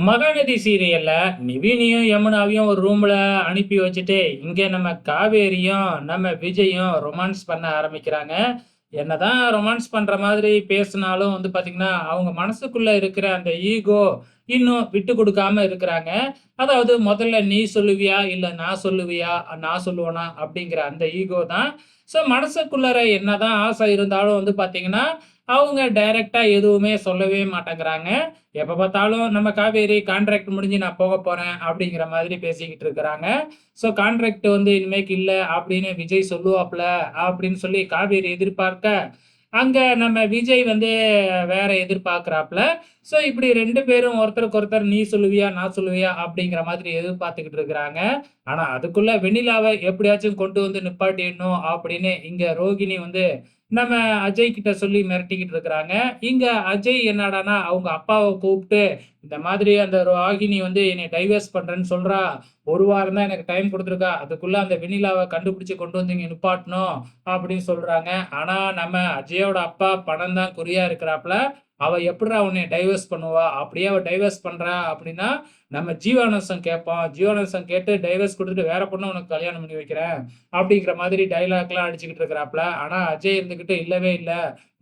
மகாநதி சீரியல்ல நிவினையும், யமுனாவையும் ஒரு ரூம்ல அனுப்பி வச்சுட்டு, இங்க நம்ம காவேரியும், நம்ம விஜயும் ரொமான்ஸ் பண்ண ஆரம்பிக்கிறாங்க. என்னதான் ரொமான்ஸ் பண்ற மாதிரி பேசினாலும் வந்து பார்த்தீங்கன்னா, அவங்க மனசுக்குள்ள இருக்கிற அந்த ஈகோ இன்னும் விட்டு குடுக்காம இருக்கிறாங்க. அதாவது முதல்ல நீ சொல்லுவியா? இல்ல நான் சொல்லுவியா? நான் சொல்லுவனா? அப்படிங்கிற அந்த ஈகோ தான். ஸோ மனசுக்குள்ளார என்னதான் ஆசை இருந்தாலும் வந்து பார்த்தீங்கன்னா, அவங்க டைரக்ட்டா எதுவுமே சொல்லவே மாட்டேங்கிறாங்க. எப்ப பார்த்தாலும் நம்ம காவேரி கான்ட்ராக்ட் முடிஞ்சு நான் போகப் போறேன் அப்படிங்கிற மாதிரி பேசிக்கிட்டு இருக்கிறாங்க. ஸோ கான்ட்ராக்ட் வந்து இனிமேக்கு இல்ல அப்படின்னு விஜய் சொல்லுவாப்ல அப்படின்னு சொல்லி காவேரி எதிர்பார்க்க, அங்க நம்ம விஜய் வந்து வேற எதிர்பார்க்கிறாப்ல. ஸோ இப்படி 2 பேரும் ஒருத்தருக்கு ஒருத்தர் நீ சொல்லுவியா? நான் சொல்லுவியா? அப்படிங்கிற மாதிரி எதிர்பார்த்துக்கிட்டு இருக்கிறாங்க. ஆனா அதுக்குள்ள வெண்ணிலாவ எப்படியாச்சும் கொண்டு வந்து நிப்பாட்டிடணும் அப்படின்னு இங்க ரோகிணி வந்து நம்ம அஜய் கிட்ட சொல்லி மிரட்டிக்கிட்டு இருக்கிறாங்க. இங்க அஜய் என்னடான்னா, அவங்க அப்பாவ கூப்பிட்டு, இந்த மாதிரி அந்த ராகினி வந்து என்னைய டைவர்ஸ் பண்றேன்னு சொல்றா. 1 வாரம் தான் எனக்கு டைம் குடுத்துருக்கா. அதுக்குள்ள அந்த வெண்ணிலாவ கண்டுபிடிச்சு கொண்டு வந்து இங்க நிப்பாட்டணும் அப்படின்னு சொல்றாங்க. ஆனா நம்ம அஜயோட அப்பா பணம் தான் குறியா இருக்கிறாப்ல. அவ எப்புட்றா உன்னைய டைவர்ஸ் பண்ணுவா? அப்படியே அவ டைவர்ஸ் பண்றா அப்படின்னா, நம்ம ஜீவானந்தம் கேட்போம். ஜீவானந்தம் கேட்டு டைவர்ஸ் குடுத்துட்டு வேற பொண்ண உனக்கு கல்யாணம் பண்ணி வைக்கிறேன். அப்படிங்கிற மாதிரி டயலாக்லாம் அடிச்சுக்கிட்டு இருக்கிறாப்ல. ஆனா அஜய் இருந்துகிட்டு இல்லவே இல்ல.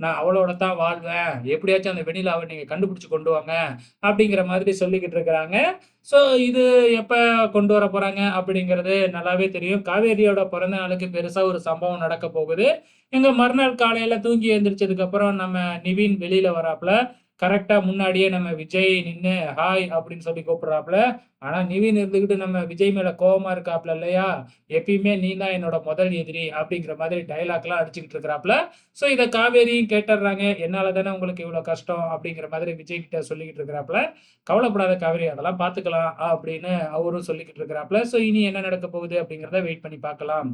நான் அவளோட தான் வாழ்வேன். எப்படியாச்சும் அந்த வெண்ணிலாவ நீங்க கண்டுபிடிச்சு கொண்டு வாங்க. அப்படிங்கிற மாதிரி சொல்லிக்கிட்டு இருக்கிறாங்க. ஸோ இது எப்ப கொண்டு வர போறாங்க அப்படிங்கிறது நல்லாவே தெரியும். காவேரியோட பிறந்த நாளுக்கு பெருசா ஒரு சம்பவம் நடக்க போகுது. எங்க மறுநாள் காலையில தூங்கி எந்திரிச்சதுக்கு அப்புறம் நம்ம நிவின் வெளியில வராப்ல. கரெக்ட்டா முன்னாடியே நம்ம விஜய் நின்னு ஹாய் அப்படின்னு சொல்லி கூப்பிடுறாப்ல. ஆனா நிவின் இருந்துகிட்டு நம்ம விஜய் மேல கோவமா இருக்காப்ல இல்லையா? எப்பயுமே நீ தான் என்னோட முதல் எதிரி அப்படிங்கிற மாதிரி டயலாக்லாம் அடிச்சுக்கிட்டு இருக்கிறாப்ல. ஸோ இத காவேரியும் கேட்டர்றாங்க. என்னால தானே உங்களுக்கு இவ்வளோ கஷ்டம் அப்படிங்கிற மாதிரி விஜய் கிட்ட சொல்லிக்கிட்டு இருக்கிறாப்ல. கவலைப்படாத காவேரி அதெல்லாம் பார்த்துக்கலாம் அப்படின்னு அவரும் சொல்லிக்கிட்டு இருக்கிறாப்ல. ஸோ இனி என்ன நடக்க போகுது அப்படிங்கிறத வெயிட் பண்ணி பார்க்கலாம்.